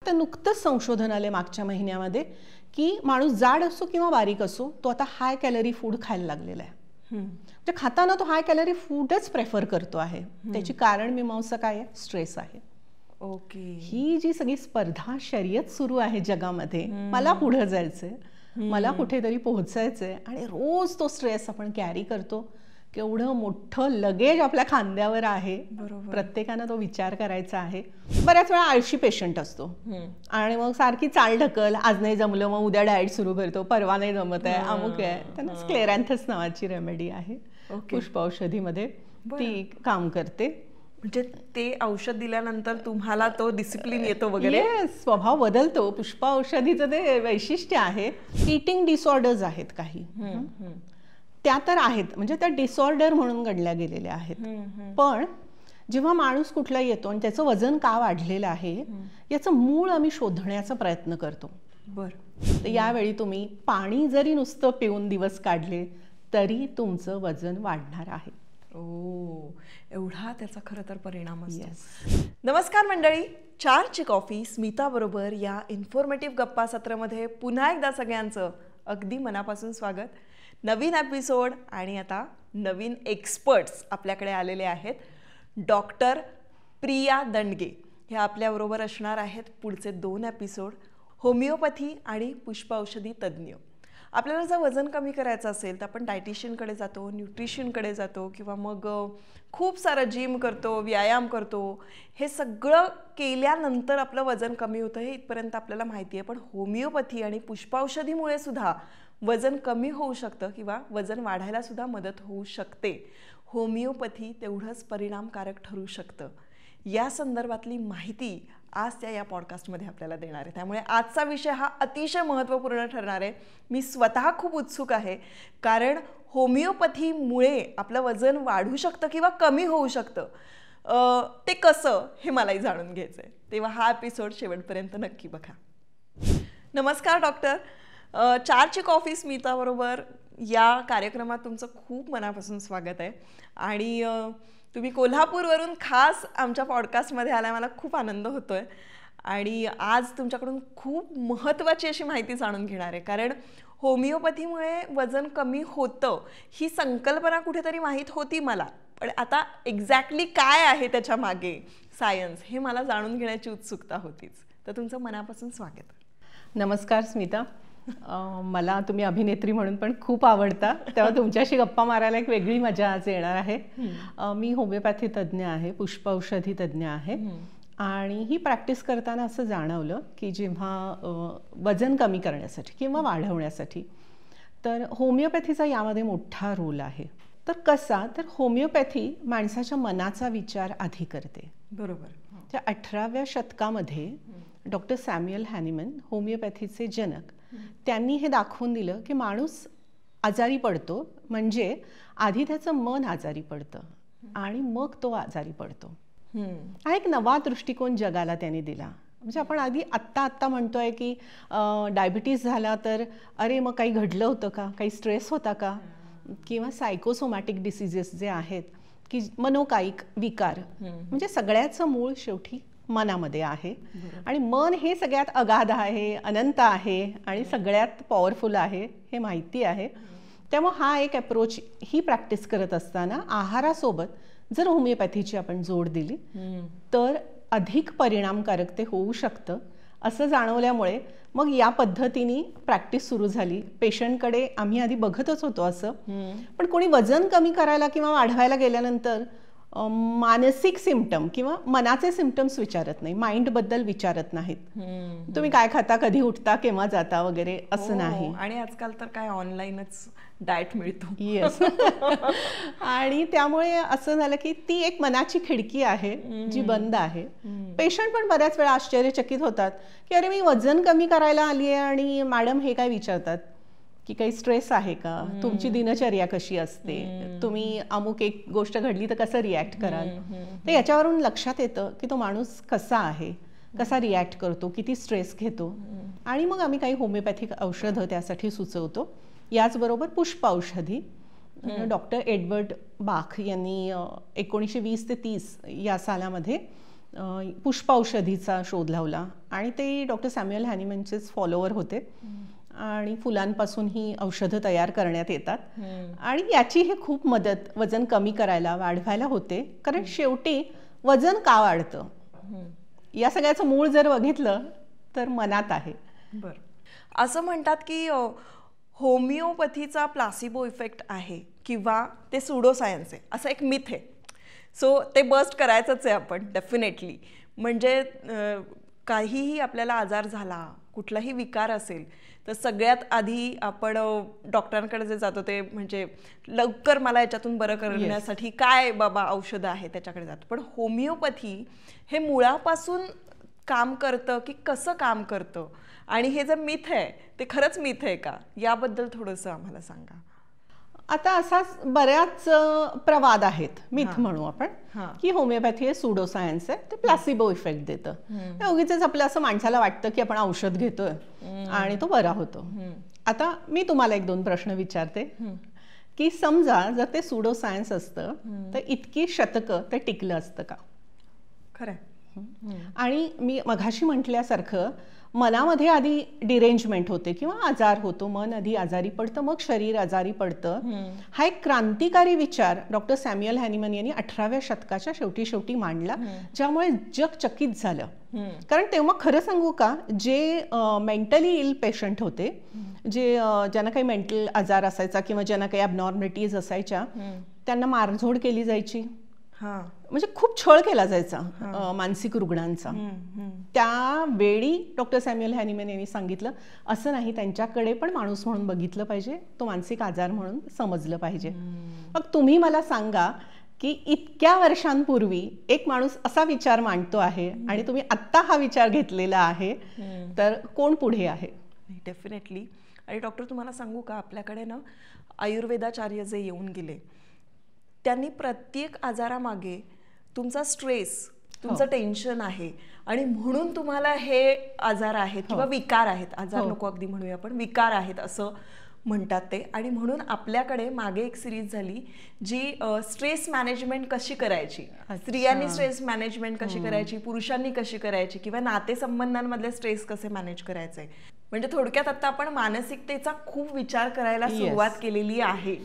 तर नुकतंच संशोधन आले मागच्या महिन्यामध्ये की माणूस जाड असो किंवा बारीक असो तो आता हाय कॅलरी फूड खायला लागलेला आहे. म्हणजे खाताना तो हाय कॅलरी फूडच प्रेफर करतो आहे. त्याची कारण मीमांसा काय आहे? स्ट्रेस आहे. ओके. ही जी सगळी स्पर्धा शर्यत सुरू आहे जगामध्ये, मला पुढे जायचंय, मला कुठेतरी पोहोचायचंय आणि रोज तो स्ट्रेस आपण कॅरी करतो. केवढं मोठं लगेज आपल्या खांद्यावर आहे. प्रत्येकानं तो विचार करायचा आहे. बऱ्याच वेळा आळशी पेशंट असतो आणि मग सारखी चाल ढकल, आज नाही जमलं मग उद्या डाएट सुरू करतो, परवा नाही जमत आहे, अमुक आहे. त्यांना स्क्लेरॅन्थस नावाची रेमेडी आहे, पुष्प औषधीमध्ये ती काम करते. म्हणजे ते औषध दिल्यानंतर तुम्हाला तो डिसिप्लिन येतो वगैरे? स्वभाव बदलतो. पुष्प औषधीचं ते वैशिष्ट्य आहे. ईटिंग डिसऑर्डर्स आहेत काही, त्या तर आहेत, म्हणजे त्या डिसऑर्डर म्हणून गणल्या गेलेल्या आहेत. पण जेव्हा माणूस कुठला येतो आणि त्याचं वजन का वाढलेलं आहे याचं मूळ आम्ही शोधण्याचा प्रयत्न करतो. तर यावेळी तुम्ही पाणी जरी नुसतं पिऊन दिवस काढले तरी तुमचं वजन वाढणार आहे. एवढा त्याचा खरं तर परिणाम असतो. नमस्कार मंडळी, 4 ची कॉफी स्मिता बरोबर या इन्फॉर्मेटिव्ह गप्पा सत्रामध्ये पुन्हा एकदा सगळ्यांचं अगदी मनापासून स्वागत. नवीन एपिसोड आणि आता नवीन एक्सपर्ट्स आपल्याकडे आलेले आहेत. डॉक्टर प्रिया दंडगे ह्या आपल्याबरोबर असणार आहेत पुढचे 2 एपिसोड. होमिओपॅथी आणि पुष्प औषधी तज्ज्ञ. आपल्याला जर वजन कमी करायचं असेल तर आपण डायटिशियनकडे जातो, न्यूट्रिशनकडे जातो किंवा मग खूप सारं जिम करतो, व्यायाम करतो. हे सगळं केल्यानंतर आपलं वजन कमी होतं हे इथपर्यंत आपल्याला माहिती आहे. पण होमिओपॅथी आणि पुष्पौषधीमुळे सुद्धा वजन कमी होऊ शकतं किंवा वजन वाढायला सुद्धा मदत होऊ शकते. होमिओपॅथी तेवढंच परिणामकारक ठरू शकतं. या संदर्भातली माहिती आज त्या या पॉडकास्टमध्ये आपल्याला देणार आहे. त्यामुळे आजचा विषय हा अतिशय महत्त्वपूर्ण ठरणार आहे. मी स्वतः खूप उत्सुक आहे, कारण होमिओपॅथीमुळे आपलं वजन वाढू शकतं किंवा कमी होऊ शकतं. ते कसं हे मलाही जाणून घ्यायचं आहे. तेव्हा हा एपिसोड शेवटपर्यंत नक्की बघा. नमस्कार डॉक्टर. 4 ची कॉफी स्मिता बरोबर या कार्यक्रमात तुमचं खूप मनापासून स्वागत आहे. आणि तुम्ही कोल्हापूरवरून खास आमच्या पॉडकास्टमध्ये आलाय, मला खूप आनंद होतोय. आणि आज तुमच्याकडून खूप महत्त्वाची अशी माहिती जाणून घेणार आहे, कारण होमिओपॅथीमुळे वजन कमी होतं ही संकल्पना कुठेतरी माहीत होती मला, पण आता एक्झॅक्टली काय आहे त्याच्या मागे सायन्स हे मला जाणून घेण्याची उत्सुकता होतीच. तर तुमचं मनापासून स्वागत. नमस्कार स्मिता. मला तुम्ही अभिनेत्री म्हणून पण खूप आवडता, तेव्हा तुमच्याशी गप्पा मारायला एक वेगळी मजा आज येणार आहे. मी होमिओपॅथी तज्ज्ञ आहे, पुष्प औषधी तज्ज्ञ आहे. आणि ही प्रॅक्टिस करताना असं जाणवलं की जेव्हा वजन कमी करण्यासाठी किंवा वाढवण्यासाठी तर होमिओपॅथीचा यामध्ये मोठा रोल आहे. तर कसा? तर होमिओपॅथी माणसाच्या मनाचा विचार आधी करते. बरोबर. त्या 18व्या शतकामध्ये डॉक्टर सॅम्युअल हॅनिमन, होमिओपॅथीचे जनक, त्यांनी हे दाखवून दिलं की माणूस आजारी पडतो म्हणजे आधी त्याचं मन आजारी पडतं आणि मग तो आजारी पडतो. हा एक नवा दृष्टिकोन जगाला त्यांनी दिला. म्हणजे आपण आधी आत्ता म्हणतोय की डायबिटीज झाला तर अरे मग काही घडलं होतं का, काही स्ट्रेस होता का, किंवा सायकोसोमॅटिक डिसीजेस जे आहेत की मनोकायिक विकार, म्हणजे सगळ्याचं मूळ शेवटी मनामध्ये आहे. आणि मन हे सगळ्यात अगाध आहे, अनंत आहे आणि सगळ्यात पॉवरफुल आहे हे माहिती आहे. त्यामुळे हा एक अप्रोच ही प्रॅक्टिस करत असताना आहारासोबत जर होमिओपॅथीची आपण जोड दिली तर अधिक परिणामकारक ते होऊ शकतं असं जाणवल्यामुळे मग या पद्धतीने प्रॅक्टिस सुरू झाली. पेशंटकडे आम्ही आधी बघतच होतो असं, पण कोणी वजन कमी करायला किंवा वाढवायला गेल्यानंतर मानसिक सिम्पटम किंवा मनाचे सिम्पटम्स विचारत नाही, माइंडबद्दल विचारत नाहीत. तुम्ही काय खाता, कधी उठता, केव्हा जाता वगैरे असं नाही. आणि आजकाल तर काय ऑनलाईनच डाएट मिळतो. येस. आणि त्यामुळे असं झालं की ती एक मनाची खिडकी आहे जी बंद आहे. पेशंट पण बऱ्याच वेळा आश्चर्यचकित होतात की अरे मी वजन कमी करायला आली आहे आणि मॅडम हे काय विचारतात की काही स्ट्रेस आहे का, तुमची दिनचर्या कशी असते, तुम्ही अमुक एक गोष्ट घडली तर कसं रिॲक्ट कराल. तर याच्यावरून लक्षात येतं की तो माणूस कसा आहे, कसा रिॲक्ट करतो, किती स्ट्रेस घेतो. आणि मग आम्ही काही होमिओपॅथिक औषधं त्यासाठी सुचवतो. याचबरोबर पुष्प औषधी. डॉक्टर एडवर्ड बाख यांनी 1920 ते 30 या सालामध्ये पुष्पौषधीचा शोध लावला आणि ते डॉक्टर सॅम्युअल हॅनिमनचेच फॉलोवर होते आणि फुलांपासून ही औषधं तयार करण्यात येतात आणि याची हे खूप मदत वजन कमी करायला वाढवायला होते. कारण शेवटी वजन का वाढतं या सगळ्याचं मूळ जर बघितलं तर मनात आहे. बरं, असं म्हणतात की होमिओपॅथीचा प्लासिबो इफेक्ट आहे किंवा ते सुडो सायन्स आहे असं एक मिथ आहे. सो ते बस्ट करायचंच आहे आपण डेफिनेटली. म्हणजे काहीही आपल्याला आजार झाला, कुठलाही विकार असेल तर सगळ्यात आधी आपण डॉक्टरांकडे जे जातो ते म्हणजे लवकर मला याच्यातून बरं करण्यासाठी काय बाबा औषधं आहे त्याच्याकडे जातो. पण होमिओपॅथी हे मुळापासून काम करतं की कसं काम करतं आणि हे जे मिथ आहे ते खरंच मिथ आहे का, याबद्दल थोडंसं आम्हाला सांगा. आता असाच बऱ्याच प्रवाद आहेत, मिथ म्हणू आपण, की होमिओपॅथी हे सुडो सायन्स आहे, ते प्लासिबो इफेक्ट देतं. उगीचच आपलं असं माणसाला वाटतं की आपण औषध घेतोय आणि तो बरा होतो. आता मी तुम्हाला 1-2 प्रश्न विचारते की समजा जर ते सुडो सायन्स असतं तर इतकी शतकं ते टिकलं असतं का? खरं. आणि मी मघाशी म्हटल्यासारखं मनामध्ये आधी डिरेंजमेंट होते किंवा आजार होतो, मन आधी आजारी पडतं मग शरीर आजारी पडतं. हा एक क्रांतिकारी विचार डॉक्टर सॅम्युअल हॅनिमन यांनी 18व्या शतकाच्या शेवटी मांडला, ज्यामुळे जग चकित झालं. कारण तेव्हा खरं सांगू का, जे मेंटली इल पेशंट होते, जे ज्यांना काही मेंटल आजार असायचा किंवा ज्यांना काही ॲबनॉर्मलिटीज असायच्या, त्यांना मारझोड केली जायची, म्हणजे खूप छळ केला जायचा मानसिक रुग्णांचा. त्यावेळी डॉक्टर सॅम्युअल हॅनिमन यांनी सांगितलं असं नाही, त्यांच्याकडे पण माणूस म्हणून बघितलं पाहिजे, तो मानसिक आजार म्हणून समजलं पाहिजे. मग तुम्ही मला सांगा की इतक्या वर्षांपूर्वी एक माणूस असा विचार मांडतो आहे आणि तुम्ही आत्ता हा विचार घेतलेला आहे, तर कोण पुढे आहे? डेफिनेटली. आणि डॉक्टर तुम्हाला सांगू का, आपल्याकडे ना आयुर्वेदाचार्य जे येऊन गेले त्यांनी प्रत्येक आजारामागे तुमचा स्ट्रेस, तुमचं टेन्शन आहे आणि म्हणून तुम्हाला हे आजार आहेत किंवा विकार आहेत, आजार नको अगदी म्हणूया आपण, विकार आहेत असं म्हणतात ते. आणि म्हणून आपल्याकडे मागे एक सिरीज झाली जी स्ट्रेस मॅनेजमेंट कशी करायची, स्त्रियांनी स्ट्रेस मॅनेजमेंट कशी करायची, पुरुषांनी कशी करायची, किंवा नातेसंबंधांमधले स्ट्रेस कसे मॅनेज करायचे. म्हणजे थोडक्यात आता आपण मानसिकतेचा खूप विचार करायला सुरुवात केलेली आहे.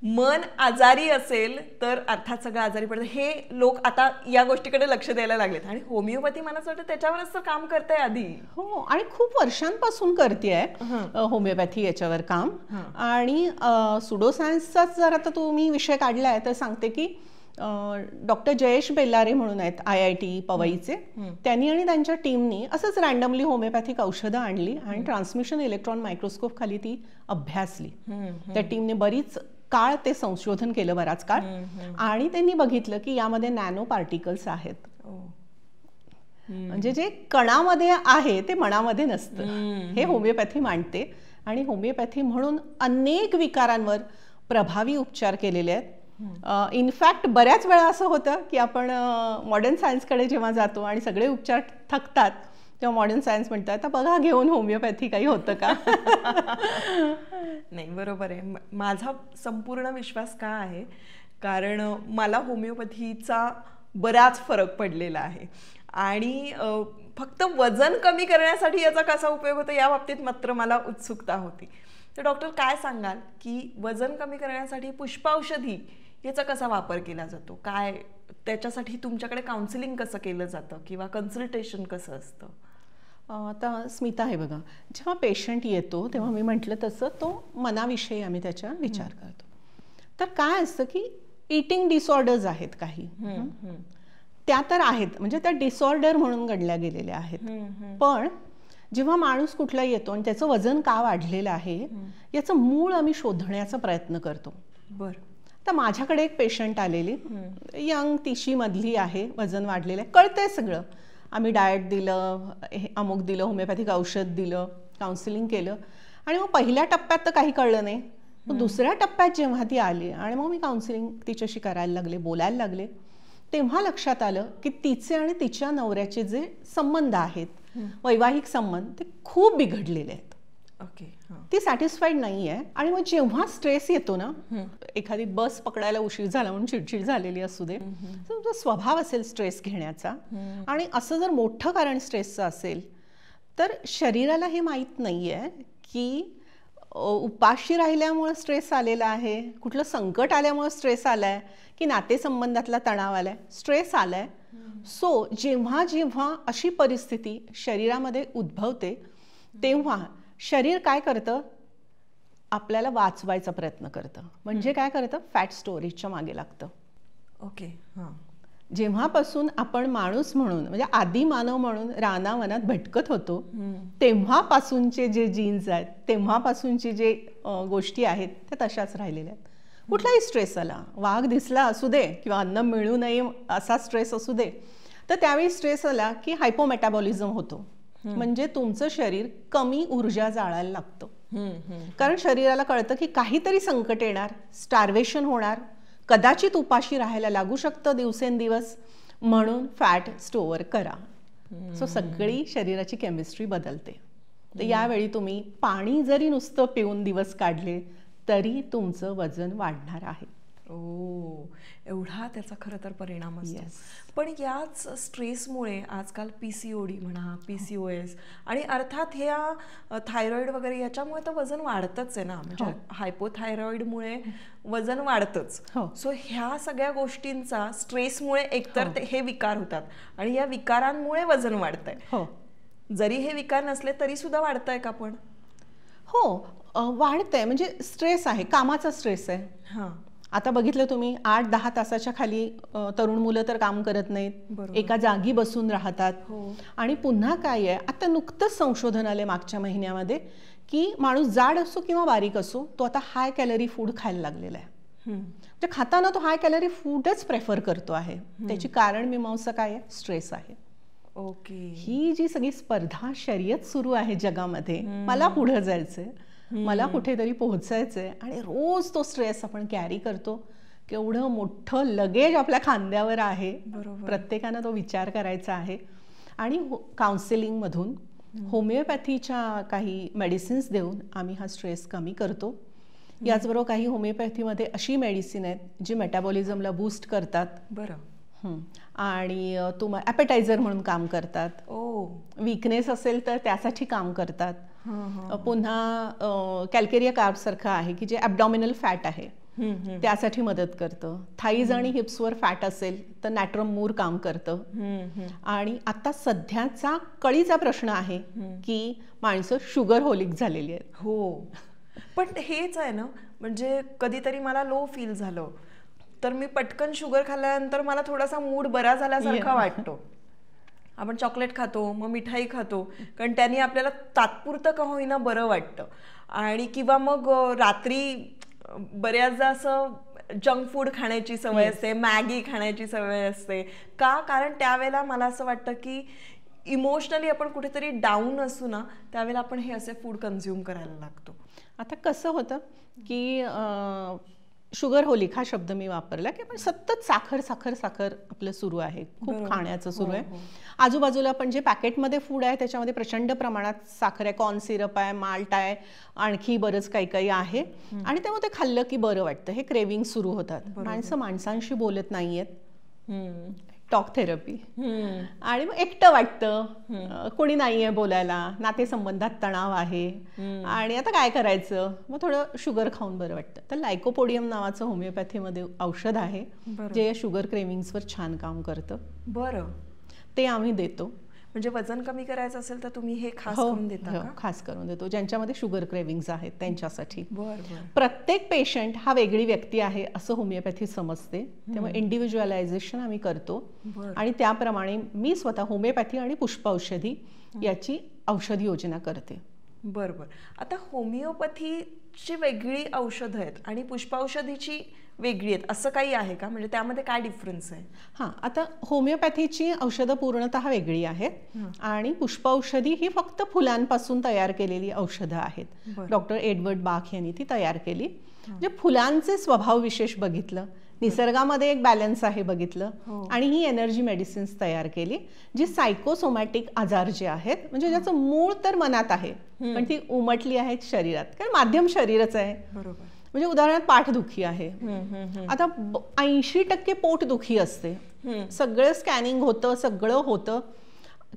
मन आजारी असेल तर अर्थात सगळं आजारी पडतं, हे लोक आता या गोष्टीकडे लक्ष द्यायला लागलेत. आणि होमिओपॅथी मला असं वाटतं त्याच्यावरच तर काम करते आधी. हो, आणि खूप वर्षांपासून करतेय होमिओपॅथी याच्यावर काम. आणि सुडो सायन्सचाच जर आता तुम्ही विषय काढलाय तर सांगते की डॉक्टर जयेश बेल्लारे म्हणून आहेत IIT पवईचे, त्यांनी आणि त्यांच्या टीमनी असंच रँडमली होमिओपॅथिक औषधं आणली आणि ट्रान्समिशन इलेक्ट्रॉन मायक्रोस्कोप खाली ती अभ्यासली. त्या टीमने बरीच काळ ते संशोधन केलं, बराच काळ, आणि त्यांनी बघितलं की यामध्ये नॅनो पार्टिकल्स आहेत. म्हणजे जे कणामध्ये आहे ते मनामध्ये नसतं, हे होमिओपॅथी मांडते. आणि होमिओपॅथी म्हणून अनेक विकारांवर प्रभावी उपचार केलेले आहेत. इनफॅक्ट बऱ्याच वेळा असं होतं की आपण मॉडर्न सायन्सकडे जेव्हा जातो आणि सगळे उपचार थकतात तेव्हा मॉडर्न सायन्स म्हणतात आता बघा घेऊन होमिओपॅथी काही होतं का. नाही, बरोबर आहे. माझा संपूर्ण विश्वास का आहे, कारण मला होमिओपॅथीचा बराच फरक पडलेला आहे. आणि फक्त वजन कमी करण्यासाठी याचा कसा उपयोग होतो या बाबतीत मात्र मला उत्सुकता होती. तर डॉक्टर काय सांगाल की वजन कमी करण्यासाठी पुष्पौषधी याचा कसा वापर केला जातो, काय त्याच्यासाठी तुमच्याकडे काउन्सिलिंग कसं केलं जातं किंवा कन्सल्टेशन कसं असतं? आता स्मिता आहे बघा, जेव्हा पेशंट येतो तेव्हा मी म्हटलं तसं तो मनाविषयी आम्ही त्याच्या विचार करतो. तर काय असतं की इटिंग डिसऑर्डर्स आहेत काही, त्या तर आहेत, म्हणजे त्या डिसऑर्डर म्हणून गणल्या गेलेल्या आहेत. पण जेव्हा माणूस कुठला येतो आणि त्याचं वजन का वाढलेलं आहे याचं मूळ आम्ही शोधण्याचा प्रयत्न करतो. बरं. तर माझ्याकडे एक पेशंट आलेली, यंग 30 मधली आहे, वजन वाढलेलं आहे, कळतंय सगळं. आम्ही डाएट दिलं, अमुक दिलं, होमिओपॅथिक औषध दिलं, काउन्सिलिंग केलं. आणि मग पहिल्या टप्प्यात तर काही कळलं नाही. मग दुसऱ्या टप्प्यात जेव्हा ती आली आणि मग मी काउन्सिलिंग तिच्याशी करायला लागले, बोलायला लागले, तेव्हा लक्षात आलं की तिचे आणि तिच्या नवऱ्याचे जे संबंध आहेत, वैवाहिक संबंध, ते खूप बिघडलेले आहेत. ओके. ती सॅटिस्फाईड नाही आहे. आणि मग जेव्हा स्ट्रेस येतो ना, एखादी बस पकडायला उशीर झाला म्हणून चिडचिड झालेली असू दे, तुमचा स्वभाव असेल स्ट्रेस घेण्याचा, आणि असं जर मोठं कारण स्ट्रेसचं असेल तर शरीराला हे माहीत नाही आहे की उपाशी राहिल्यामुळे स्ट्रेस आलेला आहे, कुठलं संकट आल्यामुळे स्ट्रेस आला आहे, की नातेसंबंधातला तणाव आला आहे, स्ट्रेस आला आहे. सो जेव्हा जेव्हा अशी परिस्थिती शरीरामध्ये उद्भवते तेव्हा शरीर काय करतं, आपल्याला वाचवायचा प्रयत्न करतं. म्हणजे काय करतं, फॅट स्टोरेजच्या मागे लागतं. ओके. जेव्हापासून आपण माणूस म्हणून म्हणजे आदी मानव म्हणून रानावनात भटकत होतो तेव्हापासूनचे जे जीन्स आहेत, तेव्हापासूनची जे गोष्टी आहेत त्या तशाच राहिलेल्या आहेत. कुठलाही स्ट्रेस आला, वाघ दिसला असू दे किंवा अन्न मिळू नये असा स्ट्रेस असू दे, तर त्यावेळी स्ट्रेस आला की हायपोमेटाबॉलिझम होतो. म्हणजे तुमचं शरीर कमी ऊर्जा जाळायला लागतं. कारण शरीराला कळतं की काहीतरी संकट येणार, स्टार्वेशन होणार, कदाचित उपाशी राहायला लागू शकतं दिवसेंदिवस, म्हणून फॅट स्टोअर करा. सो सगळी शरीराची केमिस्ट्री बदलते. तर यावेळी तुम्ही पाणी जरी नुसतं पिऊन दिवस काढले तरी तुमचं वजन वाढणार आहे. एवढा त्याचा खरं तर परिणाम असतो. पण याच स्ट्रेसमुळे आजकाल PCOD म्हणा, PCOS आणि अर्थात ह्या थायरॉइड वगैरे याच्यामुळे तर वजन वाढतच आहे ना. म्हणजे हायपोथायरॉइडमुळे वजन वाढतच. सो ह्या सगळ्या गोष्टींचा स्ट्रेसमुळे एकतर हे विकार होतात आणि या विकारांमुळे वजन वाढतंय. जरी हे विकार नसले तरी सुद्धा वाढतंय का पण? वाढतंय. म्हणजे स्ट्रेस आहे, कामाचा स्ट्रेस आहे. आता बघितलं तुम्ही 8-10 तासाच्या खाली तरुण मुलं तर काम करत नाहीत, एका जागी बसून राहतात. आणि पुन्हा काय आहे, आता नुकतंच संशोधन आले मागच्या महिन्यामध्ये की माणूस जाड असो किंवा बारीक असो, तो आता हाय कॅलरी फूड खायला लागलेला आहे. तर खाताना तो हाय कॅलरी फूडच प्रेफर करतो आहे. त्याची कारण मीमांसा काय आहे, स्ट्रेस आहे. ही जी सगळी स्पर्धा शर्यत सुरू आहे जगामध्ये, मला पुढे जायचंय, मला कुठेतरी पोहोचायचंय, आणि रोज तो स्ट्रेस आपण कॅरी करतो. केवढं मोठं लगेज आपल्या खांद्यावर आहे, प्रत्येकानं तो विचार करायचा आहे. आणि काउन्सिलिंगमधून होमिओपॅथीच्या काही मेडिसिन्स देऊन आम्ही हा स्ट्रेस कमी करतो. याचबरोबर काही होमिओपॅथीमध्ये अशी मेडिसिन आहेत जी मेटाबॉलिझमला बूस्ट करतात आणि तुम्हाला ॲपेटायझर म्हणून काम करतात. वीकनेस असेल तर त्यासाठी काम करतात. पुन्हा कॅल्केरिया कार्बसारखं आहे की जे ॲब्डॉमिनल फॅट आहे त्यासाठी मदत करतं. थाईज आणि हिप्सवर फॅट असेल तर नॅट्रमूर काम करतं. आणि आता सध्याचा कळीचा प्रश्न आहे की माणसं शुगर होलिक झालेली आहेत. पण हेच आहे ना, म्हणजे कधीतरी मला लो फील झालं तर मी पटकन शुगर खाल्ल्यानंतर मला थोडासा मूड बरा झाल्यासारखा वाटतो. आपण चॉकलेट खातो, मग मिठाई खातो, कारण त्यांनी आपल्याला तात्पुरतं का होईना बरं वाटतं. आणि किंवा मग रात्री बऱ्याचदा असं जंक फूड खाण्याची सवय असते, मॅगी खाण्याची सवय असते. का? कारण त्यावेळेला मला असं वाटतं की इमोशनली आपण कुठेतरी डाऊन असू ना, त्यावेळेला आपण हे असे फूड कन्झ्युम करायला लागतो. आता कसं होतं की शुगर होलिक हा शब्द मी वापरला की आपण सतत साखर साखर साखर आपलं सुरू आहे, खूप खाण्याचं सुरू आहे. आजूबाजूला पण जे पॅकेटमध्ये फूड आहे त्याच्यामध्ये प्रचंड प्रमाणात साखर आहे, कॉर्न सिरप आहे, माल्ट आहे, आणखी बरंच काही काही आहे. आणि त्यामुळे ते खाल्लं की बरं वाटतं, हे क्रेविंग सुरू होतात. माणसं माणसांशी बोलत नाहीयेत, टॉक थेरपी. आणि मग एकटं वाटतं, कोणी नाहीये बोलायला, नातेसंबंधात तणाव आहे, आणि आता काय करायचं, मग थोडं शुगर खाऊन बरं वाटतं. तर लायकोपोडियम नावाचं होमिओपॅथीमध्ये औषध आहे जे या शुगर क्रेविंग्सवर छान काम करतं. ते आम्ही देतो. म्हणजे वजन कमी करायचं असेल तर तुम्ही हे खास करून देता का? खास करून देतो, ज्यांच्यामध्ये शुगर क्रेविंग्स आहेत त्यांच्यासाठी. प्रत्येक पेशंट हा वेगळी व्यक्ती आहे असं होमिओपॅथी समजते, त्यामुळे इंडिव्हिज्युअलायझेशन आम्ही करतो. आणि त्याप्रमाणे मी स्वतः होमिओपॅथी आणि पुष्पौषधी याची औषध योजना करते. आता होमिओपॅथीची वेगळी औषधं आहेत आणि पुष्पौषधीची वेगळी आहेत, असं काही आहे का? म्हणजे त्यामध्ये काय डिफरन्स आहे? आता होमिओपॅथीची औषधं पूर्णतः वेगळी आहेत आणि पुष्पौषधी ही फक्त फुलांपासून तयार केलेली औषधं आहेत. डॉक्टर एडवर्ड बाख यांनी ती तयार केली. म्हणजे फुलांचे स्वभाव विशेष बघितलं निसर्गामध्ये एक बॅलन्स आहे बघितलं, आणि ही एनर्जी मेडिसिन्स तयार केली जी सायकोसोमॅटिक आजार जे आहेत, म्हणजे ज्याचं मूळ तर मनात आहे पण ती उमटली आहेत शरीरात, कारण माध्यम शरीरच आहे. बरोबर. म्हणजे उदाहरणार्थ पाठदुखी आहे, आता 80% पोटदुखी असते, सगळं स्कॅनिंग होतं, सगळं होतं,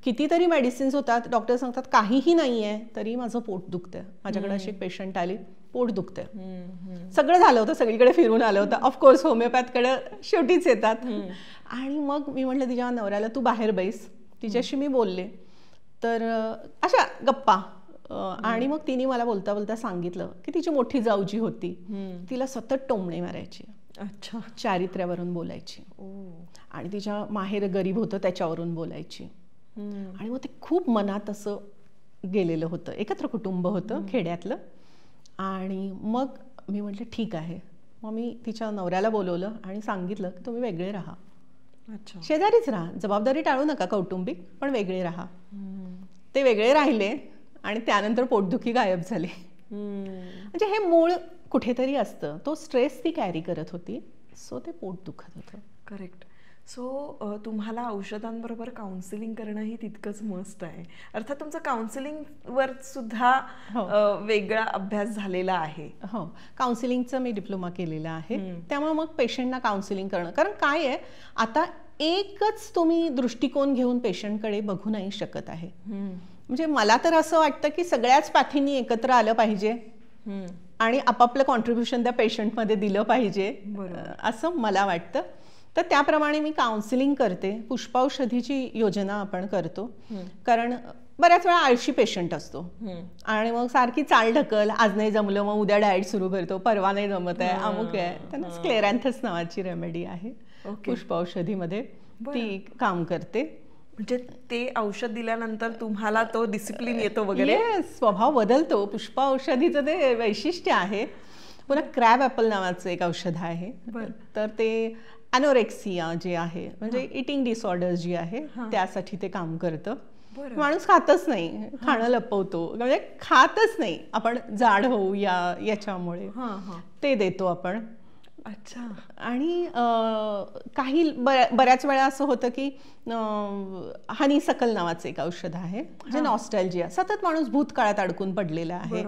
कितीतरी मेडिसिन्स होतात, डॉक्टर सांगतात काहीही नाही आहे तरी माझं पोट दुखतंय. माझ्याकडे अशी एक पेशंट आली, पोट दुखतंय, सगळं झालं होतं, सगळीकडे फिरून आलं होतं, ऑफकोर्स होमिओपॅथकडे शेवटीच येतात. आणि मग मी म्हटलं तिच्या नवऱ्याला तू बाहेर बैस, तिच्याशी मी बोलले, तर अशा गप्पा, आणि मग तिने मला बोलता बोलता सांगितलं की तिची मोठी जाऊ जी होती तिला सतत टोमणे मारायची. अच्छा. चारित्र्यावरून बोलायची, आणि तिच्या माहेर गरीब होतं त्याच्यावरून बोलायची, आणि मग ते खूप मनात असं गेलेलं होतं. एकत्र कुटुंब होतं खेड्यातलं. आणि मग मी म्हटलं ठीक आहे, मग मी तिच्या नवऱ्याला बोलवलं आणि सांगितलं की तुम्ही वेगळे राहा. अच्छा. शेजारीच राहा, जबाबदारी टाळू नका कौटुंबिक, पण वेगळे राहा. ते वेगळे राहिले आणि त्यानंतर पोटदुखी गायब झाली. म्हणजे हे मूळ कुठेतरी असतं, तो स्ट्रेस ती कॅरी करत होती, सो ते पोट दुखत होतं. करेक्ट. सो तुम्हाला औषधांबरोबर काउन्सिलिंग करणं ही तितकंच मस्त आहे. अर्थात तुमचं काउन्सिलिंगवर सुद्धा वेगळा अभ्यास झालेला आहे. हो, काउन्सिलिंगचं मी डिप्लोमा केलेला आहे, त्यामुळे मग पेशंटना काउन्सिलिंग करणं, कारण काय आहे आता एकच तुम्ही दृष्टिकोन घेऊन पेशंटकडे बघू नाही शकत आहे. म्हणजे मला तर असं वाटतं की सगळ्याच पॅथींनी एकत्र आलं पाहिजे आणि आपापलं कॉन्ट्रीब्युशन त्या पेशंटमध्ये दिलं पाहिजे, असं मला वाटतं. तर त्याप्रमाणे मी काउन्सिलिंग करते. पुष्पौषधीची योजना आपण करतो, कारण बऱ्याच वेळा आळशी पेशंट असतो आणि मग सारखी चालढकल, आज नाही जमलं मग उद्या डाएट सुरू करतो, परवा नाही जमत आहे, अमुक आहे. त्यांना स्क्लेरॅन्थस नावाची रेमेडी आहे पुष्पौषधीमध्ये, ती काम करते. म्हणजे ते औषध दिल्यानंतर तुम्हाला तो डिसिप्लिन येतो वगैरे, स्वभाव बदलतो. पुष्पौषधीचं ते वैशिष्ट्य आहे. पुन्हा क्रॅब ॲपल नावाचं एक औषध आहे, तर ते ॲनोरेक्सिया जे आहे, म्हणजे इटिंग डिसऑर्डर जी आहे त्यासाठी ते काम करतं. माणूस खातच नाही, खाणं लपवतो, म्हणजे खातच नाही आपण जाड होऊ याच्यामुळे ते देतो आपण. अच्छा. आणि काही बऱ्याच वेळा असं होतं की हनीसकल नावाचं एक औषध आहे, जे नॉस्टॅल्जिया, सतत माणूस भूतकाळात अडकून पडलेला आहे,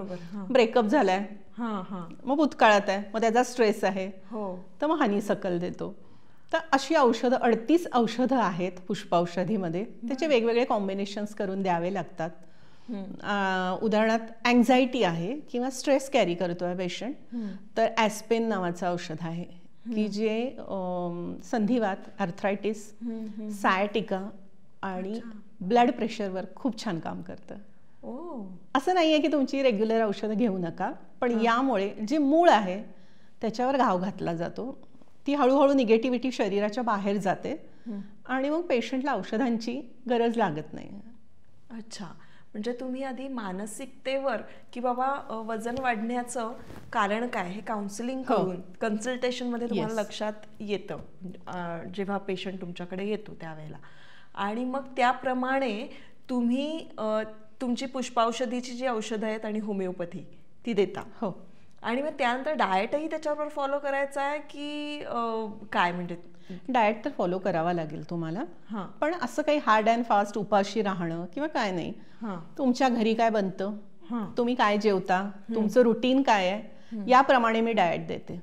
ब्रेकअप झालाय, मग भूतकाळात आहे, मग त्याचा स्ट्रेस आहे, तर मग हनीसकल देतो. तर अशी औषधं 38 औषधं आहेत पुष्पौषधीमध्ये, त्याचे वेगवेगळे कॉम्बिनेशन्स करून द्यावे लागतात. उदाहरणार्थ अँझायटी आहे किंवा स्ट्रेस कॅरी करतोय पेशंट, तर ॲस्पेन नावाचं औषध आहे की जे संधिवात, आर्थरायटिस, सायटिका आणि ब्लड प्रेशरवर खूप छान काम करतं. असं नाही आहे की तुमची रेग्युलर औषधं घेऊ नका, पण यामुळे जे मूळ आहे त्याच्यावर घाव घातला जातो, ती हळूहळू निगेटिव्हिटी शरीराच्या बाहेर जाते आणि मग पेशंटला औषधांची गरज लागत नाही. अच्छा. म्हणजे तुम्ही आधी मानसिकतेवर की बाबा वजन वाढण्याचं कारण काय हे काउन्सिलिंग करून कन्सल्टेशनमध्ये तुम्हाला लक्षात येतं जेव्हा पेशंट तुमच्याकडे येतो त्यावेळेला, आणि मग त्याप्रमाणे तुम्ही तुमची पुष्पौषधीची जी औषधं आहेत आणि होमिओपॅथी ती देता. हो. आणि मग त्यानंतर डाएटही त्याच्यावर फॉलो करायचा आहे की काय? म्हणजे डाएट तर फॉलो करावा लागेल तुम्हाला, पण असं काही हार्ड अँड फास्ट उपाशी राहणं किंवा काय नाही. तुमच्या घरी काय बनतं, तुम्ही काय जेवता, तुमचं रुटीन काय आहे, याप्रमाणे मी डाएट देते.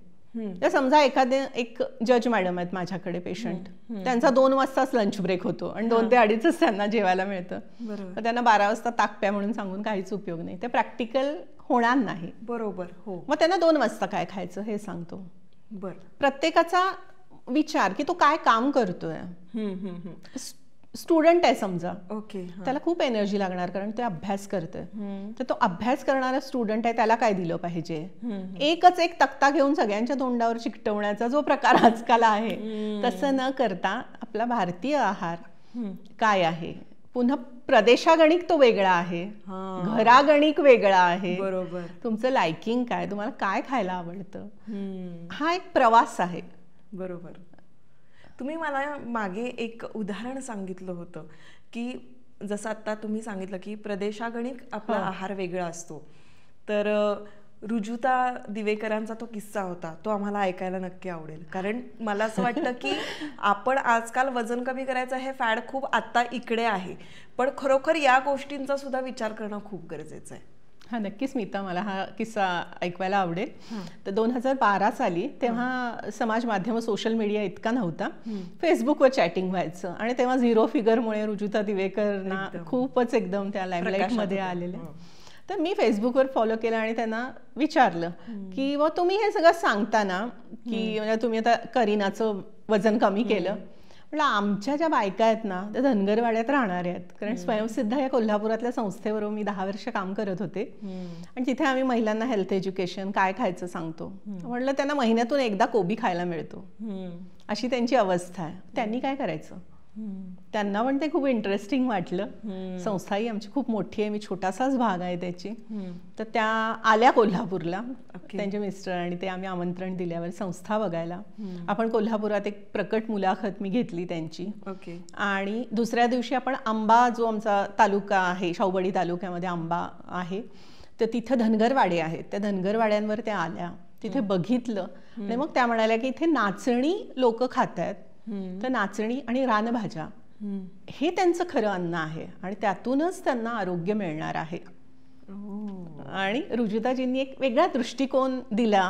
तर समजा एक जज मॅडम आहेत माझ्याकडे पेशंट, त्यांचा 2 वाजताच लंच ब्रेक होतो आणि 2 ते 2:30च त्यांना जेवायला मिळतं, तर त्यांना 12 वाजता ताक प्या म्हणून सांगून काहीच उपयोग नाही, ते प्रॅक्टिकल होणार नाही. बरोबर. हो. मग त्यांना 2 वाजता काय खायचं हे सांगतो. प्रत्येकाचा विचार की तो काय काम करतोय. स्टुडंट आहे समजा, त्याला खूप एनर्जी लागणार कारण ते अभ्यास करतोय, तर तो अभ्यास करणारा स्टुडंट आहे, त्याला काय दिलं पाहिजे. एकच एक तक्ता घेऊन सगळ्यांच्या तोंडावर चिकटवण्याचा जो प्रकार आजकाल आहे, तसं न करता आपला भारतीय आहार काय आहे, पुन्हा प्रदेशागणिक तो वेगळा आहे, घरागणिक वेगळा आहे, बरोबर, तुमचं लायकिंग काय, तुम्हाला काय खायला आवडतं, हा एक प्रवास आहे. बरोबर. तुम्ही मला मागे एक उदाहरण सांगितलं होतं की जसं आता तुम्ही सांगितलं की प्रदेशागणिक आपला आहार वेगळा असतो, तर रुजुता दिवेकरांचा तो किस्सा होता, तो आम्हाला ऐकायला नक्की आवडेल. कारण मला असं वाटतं की आपण आजकाल वजन कमी करायचं हे फॅड खूप आता इकडे आहे, पण खरोखर या गोष्टींचा सुद्धा विचार करणं खूप गरजेचं आहे. हा नक्कीच स्मिता, मला हा किस्सा ऐकवायला आवडेल. तर 2012 साली तेव्हा समाज माध्यम सोशल मीडिया इतका नव्हता, फेसबुकवर चॅटिंग व्हायचं आणि तेव्हा झिरो फिगरमुळे रुजुता दिवेकरना खूपच एकदम त्या लाईमलाईटमध्ये आलेल्या. तर मी फेसबुकवर फॉलो केलं आणि त्यांना विचारलं की व तुम्ही हे सगळं सांगता ना की म्हणजे तुम्ही आता करीनाचं वजन कमी केलं, म्हटलं आमच्या ज्या बायका आहेत ना त्या धनगरवाड्यात राहणाऱ्या आहेत, कारण स्वयंसिद्धा या कोल्हापुरातल्या संस्थेबरोबर मी 10 वर्ष काम करत होते आणि तिथे आम्ही महिलांना हेल्थ एज्युकेशन काय खायचं सांगतो. म्हटलं त्यांना महिन्यातून एकदा कोबी खायला मिळतो, अशी त्यांची अवस्था आहे. त्यांनी काय करायचं? त्यांना पण ते खूप इंटरेस्टिंग वाटलं. संस्थाही आमची खूप मोठी आहे, मी छोटासाच भाग आहे त्याची. तर त्या आल्या कोल्हापूरला, त्यांचे मिस्टर आणि ते, आम्ही आमंत्रण दिल्यावर संस्था बघायला. आपण कोल्हापुरात एक प्रकट मुलाखत मी घेतली त्यांची. आणि दुसऱ्या दिवशी आपण आंबा, जो आमचा तालुका आहे, शाहूवाडी तालुक्यामध्ये आंबा आहे, तर तिथं धनगरवाडे आहेत, त्या धनगरवाड्यांवर त्या आल्या, तिथे बघितलं आणि मग त्या म्हणाल्या की इथे नाचणी लोक खात आहेत, तर नाचणी आणि रानभाज्या हे त्यांचं खरं अन्न आहे आणि त्यातूनच त्यांना आरोग्य मिळणार आहे. आणि रुजुताजींनी एक वेगळा दृष्टिकोन दिला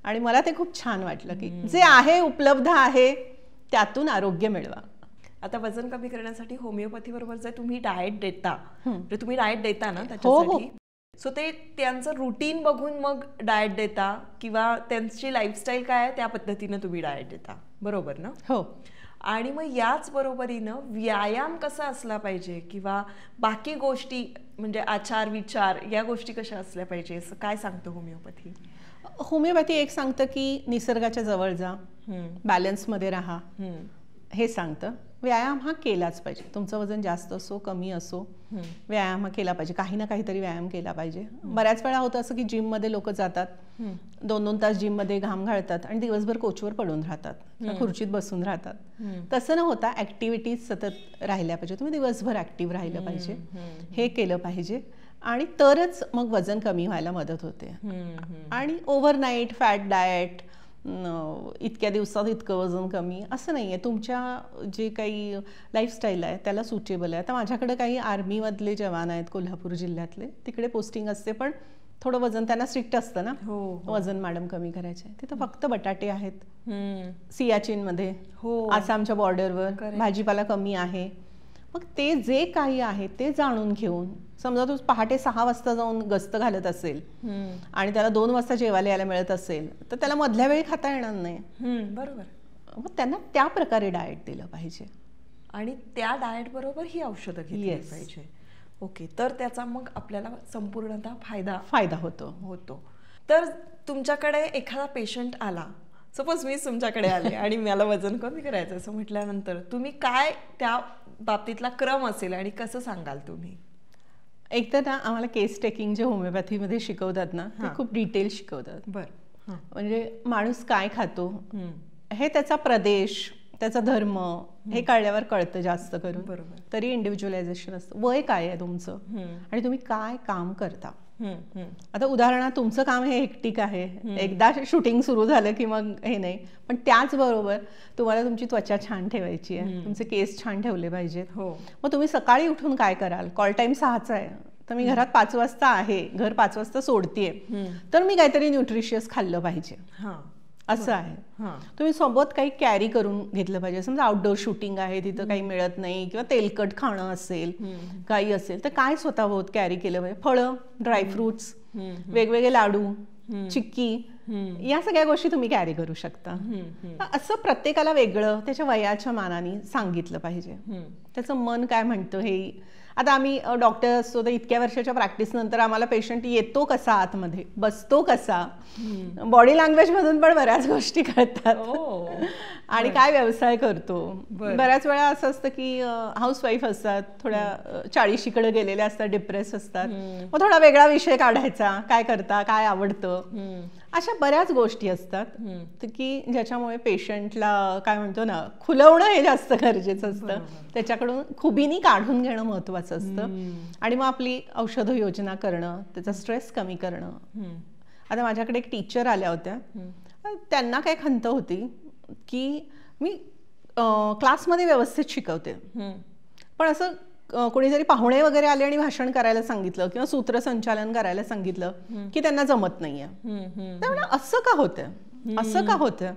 आणि मला ते खूप छान वाटलं की जे आहे उपलब्ध आहे त्यातून आरोग्य मिळवा. आता वजन कमी करण्यासाठी होमिओपॅथी बरोबर जर तुम्ही डाएट देता, तर तुम्ही डाएट देता ना त्याच्यासाठी, सो ते त्यांचं रुटीन बघून मग डाएट देता किंवा त्यांची लाईफस्टाईल काय आहे त्या पद्धतीनं तुम्ही डाएट देता, बरोबर ना? हो. आणि मग याच बरोबरीनं व्यायाम कसा असला पाहिजे किंवा बाकी गोष्टी म्हणजे आचार विचार या गोष्टी कशा असल्या पाहिजे, असं काय सांगतं होमिओपॅथी? होमिओपॅथी एक सांगतं की निसर्गाच्या जवळ जा, बॅलन्समध्ये राहा, हे सांगतं. व्यायाम हा केलाच पाहिजे, तुमचं वजन जास्त असो कमी असो, व्यायाम हा केला पाहिजे, काही ना काहीतरी व्यायाम केला पाहिजे. बऱ्याच वेळा होतं असं की जिममध्ये लोक जातात, 2-2 तास जिममध्ये घाम घालतात आणि दिवसभर कोचवर पडून राहतात, खुर्चीत बसून राहतात. तसं न होता ॲक्टिव्हिटीज सतत राहिल्या पाहिजे, तुम्ही दिवसभर ॲक्टिव्ह राहिलं पाहिजे, हे केलं पाहिजे आणि तरच मग वजन कमी व्हायला मदत होते. आणि ओव्हरनाईट फॅट डाएट, इतक्या दिवसात इतकं वजन कमी असं नाही आहे, तुमच्या जे काही लाईफस्टाईल आहे त्याला सुटेबल आहे. आता माझ्याकडे काही आर्मीमधले जवान आहेत कोल्हापूर जिल्ह्यातले, तिकडे पोस्टिंग असते, पण थोडं वजन त्यांना स्ट्रिक्ट असतं ना, वजन मॅडम कमी करायचे. तिथं फक्त बटाटे आहेत, सियाचीनमध्ये, आसामच्या बॉर्डरवर भाजीपाला कमी आहे. मग ते जे काही आहे ते जाणून घेऊन, समजा तू पहाटे 6 वाजता जाऊन गस्त घालत असेल आणि त्याला 2 वाजता जेवायला यायला मिळत असेल, तर त्याला मधल्या वेळी खाता येणार नाही, बरोबर. मग त्यांना त्या प्रकारे डाएट दिलं पाहिजे आणि त्या डाएट बरोबर ही औषधं घेतली पाहिजे. ओके, तर त्याचा मग आपल्याला संपूर्णतः फायदा होतो. तर तुमच्याकडे एखादा पेशंट आला, सपोज मी तुमच्याकडे आले आणि मला वजन कमी करायचं असं म्हटल्यानंतर तुम्ही काय त्या बाबतीतला क्रम असेल आणि कसं सांगाल तुम्ही? एकतर ना आम्हाला केस टेकिंग जे होमिओपॅथीमध्ये शिकवतात ना ते खूप डिटेल शिकवतात. म्हणजे माणूस काय खातो हे, त्याचा प्रदेश, त्याचा धर्म हे कळल्यावर कळतं जास्त करून. बरोबर. तरी इंडिव्हिज्युअलायझेशन असतं. वय काय आहे तुमचं आणि तुम्ही काय काम करता. आता उदाहरणार्थ तुमचं काम हे हेक्टिक आहे, एकदा शूटिंग सुरू झालं की मग हे नाही, पण त्याचबरोबर तुम्हाला तुमची त्वचा छान ठेवायची आहे, तुमचे केस छान ठेवले पाहिजेत. मग तुम्ही सकाळी उठून काय कराल? कॉल टाइम 6चा आहे, तर मी घरात 5 वाजता आहे, घर 5 वाजता सोडतीये, तर मी काहीतरी न्यूट्रिशियस खाल्लं पाहिजे, असं आहे. तुम्ही सोबत काही कॅरी करून घेतलं पाहिजे. समजा आउटडोर शूटिंग आहे, तिथं काही मिळत नाही किंवा तेलकट खाणं असेल, काही असेल, तर काय स्वतःभोवत कॅरी केलं पाहिजे? फळं, ड्रायफ्रुट्स, वेगवेगळे लाडू, चिक्की, या सगळ्या गोष्टी तुम्ही कॅरी करू शकता. असं प्रत्येकाला वेगळं त्याच्या वयाच्या मानाने सांगितलं पाहिजे. त्याचं मन काय म्हणतं हे. आता आम्ही डॉक्टर असतो, तर इतक्या वर्षाच्या प्रॅक्टिस नंतर आम्हाला पेशंट येतो कसा, आतमध्ये बसतो कसा, बॉडी लँग्वेज मधून पण बऱ्याच गोष्टी कळतात आणि काय व्यवसाय करतो. बऱ्याच वेळा असं असतं की हाऊसवाईफ असतात, थोड्या 40कडे गेलेल्या असतात, डिप्रेस असतात, मग थोडा वेगळा विषय काढायचा, काय करता, काय आवडतं, अशा बऱ्याच गोष्टी असतात की ज्याच्यामुळे पेशंटला काय म्हणतो ना, खुलवणं हे जास्त गरजेचं असतं. त्याच्याकडून खुबीनी काढून घेणं महत्वाचं असतं आणि मग आपली औषध योजना करणं, त्याचा स्ट्रेस कमी करणं, आता माझ्याकडे एक टीचर आल्या होत्या, त्यांना काय खंत होती की मी क्लासमध्ये व्यवस्थित शिकवते, पण असं कोणी जरी पाहुणे वगैरे आले आणि भाषण करायला सांगितलं किंवा सूत्रसंचालन करायला सांगितलं की त्यांना जमत नाहीये. त्यामुळे असं का होतं, असं का होतं?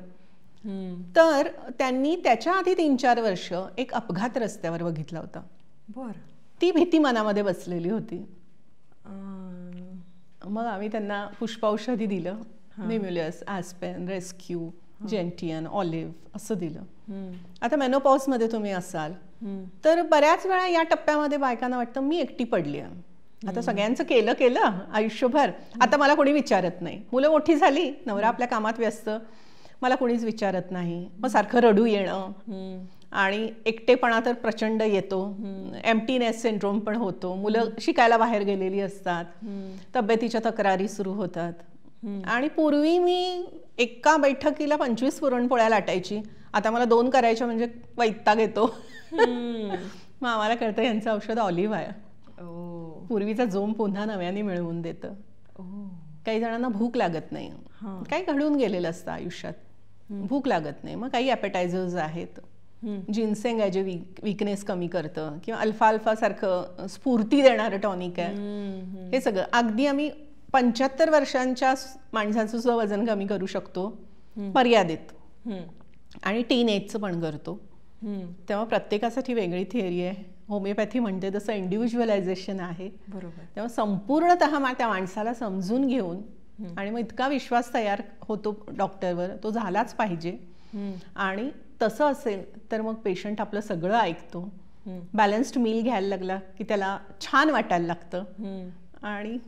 तर त्यांनी त्याच्या आधी 3-4 वर्ष एक अपघात रस्त्यावर बघितला होता. बरं. ती भीती मनामध्ये बसलेली होती. मग आम्ही त्यांना पुष्पौषधी दिलं, निम्युलियस, ॲस्पेन, रेस्क्यू, जेंटियन, ऑलिव्ह असं दिलं. आता मेनोपॉजमध्ये तुम्ही असाल तर बऱ्याच वेळा या टप्प्यामध्ये बायकांना वाटतं मी एकटी पडली आहे, आता सगळ्यांचं केलं आयुष्यभर, आता मला कोणी विचारत नाही. मुलं मोठी झाली, नवरा आपल्या कामात व्यस्त, मला कोणीच विचारत नाही. मग सारखं रडू येणं आणि एकटेपणा तर प्रचंड येतो, एम्प्टीनेस सिंड्रोम पण होतो. मुलं शिकायला बाहेर गेलेली असतात, तब्येतीच्या तक्रारी सुरू होतात. आणि पूर्वी मी एका बैठकीला 25 पुरणपोळ्या लाटायची, आता मला 2 करायच्या म्हणजे वैताग येतो. मग आम्हाला कळतं यांचं औषध ऑलिव्ह आहे. पूर्वीचा जोम पुन्हा नव्याने मिळवून देतं. काही जणांना भूक लागत नाही, काही घडून गेलेलं असतं आयुष्यात, भूक लागत नाही. मग काही ॲपेटायझर्स आहेत, जिन्सेंग आहे जे वीकनेस कमी करतं, किंवा अल्फा सारखं स्फूर्ती देणारं टॉनिक आहे. हे सगळं अगदी आम्ही 75 वर्षांच्या माणसाचं सुद्धा वजन कमी करू शकतो मर्यादित, आणि टीनएजचं पण करतो. तेव्हा प्रत्येकासाठी वेगळी थिअरी आहे. होमिओपॅथी म्हणते तसं इंडिव्हिज्युअलायझेशन आहे. बरोबर. तेव्हा संपूर्णतः त्या माणसाला समजून घेऊन आणि मग इतका विश्वास तयार होतो डॉक्टरवर, तो झालाच पाहिजे. आणि तसं असेल तर मग पेशंट आपलं सगळं ऐकतो. बॅलन्स्ड मील घ्यायला लागला की त्याला छान वाटायला लागतं आणि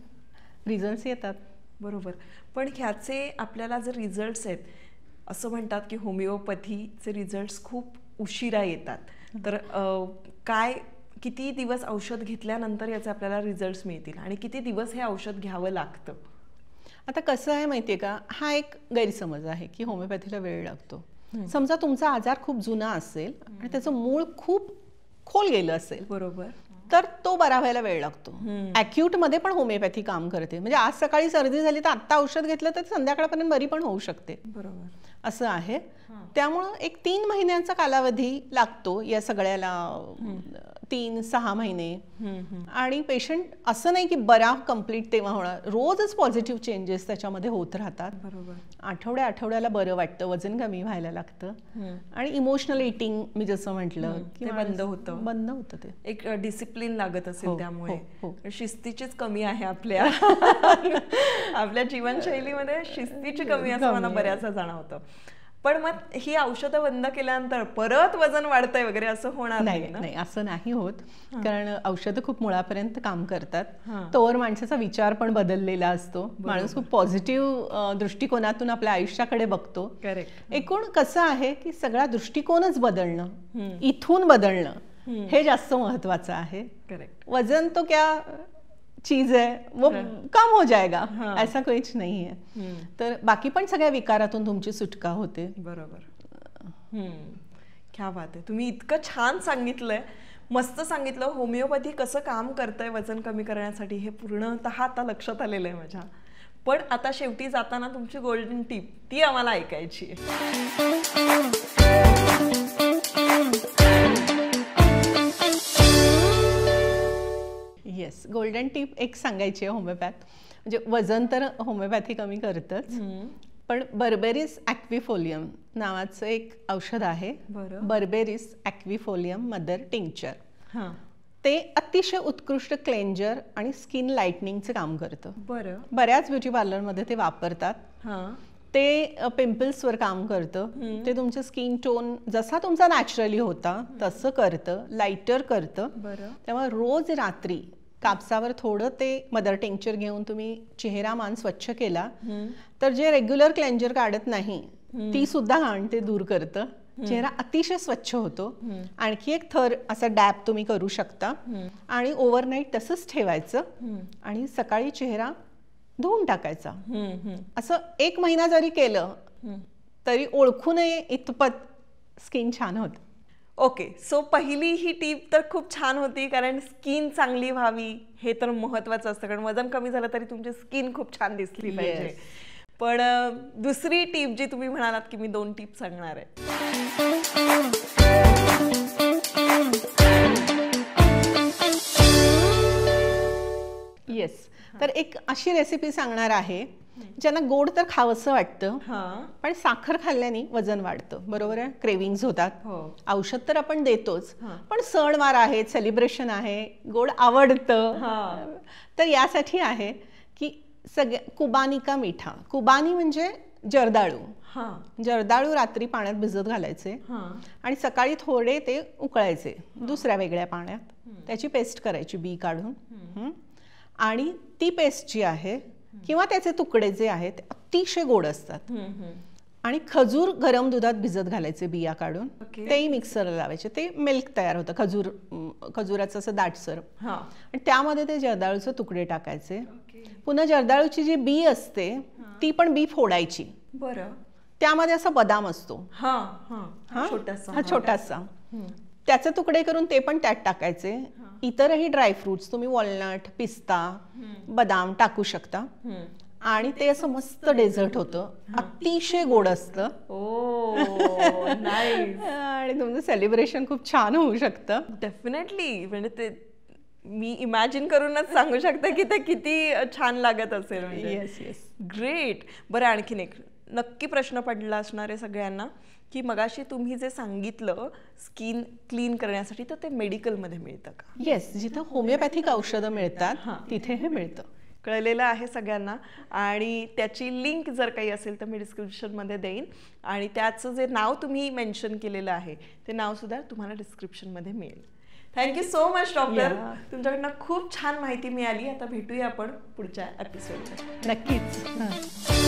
रिझल्ट्स येतात. बरोबर. पण ह्याचे आपल्याला जर रिझल्ट्स आहेत, असं म्हणतात की होमिओपॅथीचे रिझल्ट्स खूप उशिरा येतात, तर काय किती दिवस औषध घेतल्यानंतर याचे आपल्याला रिझल्ट्स मिळतील आणि किती दिवस हे औषध घ्यावं लागतं? आता कसं आहे माहिती आहे का, हा एक गैरसमज आहे की होमिओपॅथीला वेळ लागतो. समजा तुमचा आजार खूप जुना असेल आणि त्याचं मूळ खूप खोल गेलं असेल, बरोबर, तर तो बरा व्हायला वेळ लागतो. ॲक्यूटमध्ये पण होमिओपॅथी काम करते. म्हणजे आज सकाळी सर्दी झाली तर आत्ता औषध घेतलं तर संध्याकाळपर्यंत बरी पण होऊ शकते. बरोबर, असं आहे. त्यामुळं एक 3 महिन्यांचा कालावधी लागतो या सगळ्याला, 3-6 महिने. आणि पेशंट असं नाही की बरा कंप्लीट तेव्हा होणार, रोजच पॉझिटिव्ह चेंजेस त्याच्यामध्ये होत राहतात. बरोबर. आठवड्याला बरं वाटतं, वजन कमी व्हायला लागतं आणि इमोशनल इटिंग मी जसं म्हटलं ते बंद होतं. ते एक डिसिप्लिन लागत असेल. त्यामुळे शिस्तीचीच कमी आहे आपल्या आपल्या जीवनशैलीमध्ये, शिस्तीची कमी असं मला बऱ्याचदा जाणवतं. पण मग ही औषधं बंद केल्यानंतर परत वजन वाढतंय वगैरे असं होणार नाही? नाही, असं नाही होत. कारण औषधं खूप मुळापर्यंत काम करतात. तोवर माणसाचा विचार पण बदललेला असतो. माणूस खूप पॉझिटिव्ह दृष्टिकोनातून आपल्या आयुष्याकडे बघतो. एकूण कसं आहे की सगळा दृष्टिकोनच बदलणं, इथून बदलणं हे जास्त महत्वाचं आहे. करेक्ट. वजन तो क्या चीज है, वो कम हो जाएगा, ऐसा कुछ नहीं है. तर बाकी पण सगळ्या विकारातून तुमची सुटका होते. बरोबर. क्या बात आहे. तुम्ही इतकं छान सांगितलंय, मस्त सांगितलं. होमिओपॅथी कसं काम करतंय वजन कमी करण्यासाठी हे पूर्णतः आता लक्षात आलेलं आहे माझ्या. पण आता शेवटी जाताना तुमची गोल्डन टिप ती आम्हाला ऐकायची आहे. येस, गोल्डन टिप एक सांगायची आहे होमिओपॅथ. म्हणजे वजन तर होमिओपॅथी कमी करतच, पण बर्बेरिस ॲक्विफोलियम नावाचं एक औषध आहे. बर्बेरिस ॲक्विफोलियम मदर टिंक्चर. ते अतिशय उत्कृष्ट क्लेंजर आणि स्किन लाईटनिंगचं काम करतं. बऱ्याच ब्युटी पार्लरमध्ये ते वापरतात. ते पिंपल्सवर काम करतं. ते तुमचं स्किन टोन जसा तुमचा नॅचरली होता तसं करतं, लाईटर करतं. त्यामुळे रोज रात्री कापसावर थोडं ते मदर टिंक्चर घेऊन तुम्ही चेहरा मान स्वच्छ केला तर जे रेग्युलर क्लेंजर काढत नाही ती सुद्धा घाण ते दूर करतं. चेहरा अतिशय स्वच्छ होतो. आणखी एक थर असा डॅब तुम्ही करू शकता आणि ओव्हरनाईट तसंच ठेवायचं आणि सकाळी चेहरा धुवून टाकायचा. असं 1 महिना जरी केलं तरी ओळखू नये इतपत स्किन छान होतं. ओके, सो पहिली ही टीप तर खूप छान होती, कारण स्किन चांगली व्हावी हे तर महत्त्वाचं असतं, कारण वजन कमी झालं तरी तुमची स्किन खूप छान दिसली पाहिजे. पण दुसरी टीप जी तुम्ही म्हणालात की मी 2 टीप सांगणार आहे. येस, तर एक अशी रेसिपी सांगणार आहे ज्यांना गोड तर खावंसं वाटतं, पण साखर खाल्ल्याने वजन वाढतं. बरोबर आहे, क्रेविंग्स होतात. औषध तर आपण देतोच, पण सणवार आहेत, सेलिब्रेशन आहे, गोड आवडतं. तर यासाठी आहे की कुबानी का मीठा. कुबानी म्हणजे जर्दाळू. जर्दाळू रात्री पाण्यात भिजत घालायचे आणि सकाळी थोडे ते उकळायचे दुसऱ्या वेगळ्या पाण्यात. त्याची पेस्ट करायची, बी काढून. आणि ती पेस्ट जी आहे किंवा त्याचे तुकडे जे आहेत ते अतिशय गोड असतात. आणि खजूर गरम दुधात भिजत घालायचे, बिया काढून तेही मिक्सरला लावायचे. ते मिल्क तयार होतं, खजूराचं असं दाटसर. आणि त्यामध्ये ते जर्दाळूचे तुकडे टाकायचे. पुन्हा जर्दाळूची जी बी असते ती पण बी फोडायची. बरं. त्यामध्ये असा बदाम असतो, छोटासा. त्याचे तुकडे करून ते पण त्यात टाकायचे. इतरही ड्रायफ्रुट्स तुम्ही वॉलनट, पिस्ता, बदाम टाकू शकता. आणि ते असं मस्त डेझर्ट होतं, अतिशय गोड असतं. आणि तुमचं सेलिब्रेशन खूप छान होऊ शकतं. डेफिनेटली. म्हणजे ते मी इमॅजिन करूनच सांगू शकते की ते किती छान लागत असेल. Yes yes, great. बरं, आणखीन एक नक्की प्रश्न पडला असणार आहे सगळ्यांना की मगाशी तुम्ही जे सांगितलं स्किन क्लीन करण्यासाठी, तर ते मेडिकलमध्ये मिळतं का? येस, जिथं होमिओपॅथिक औषधं मिळतात तिथे हे मिळतं. कळलेलं आहे सगळ्यांना. आणि त्याची लिंक जर काही असेल तर मी डिस्क्रिप्शनमध्ये देईन. आणि त्याचं जे नाव तुम्ही मेन्शन केलेलं आहे ते नावसुद्धा तुम्हाला डिस्क्रिप्शनमध्ये मिळेल. Thank you so much doctor. तुमच्याकडनं खूप छान माहिती मिळाली. आता भेटूया आपण पुढच्या एपिसोडमध्ये. नक्कीच.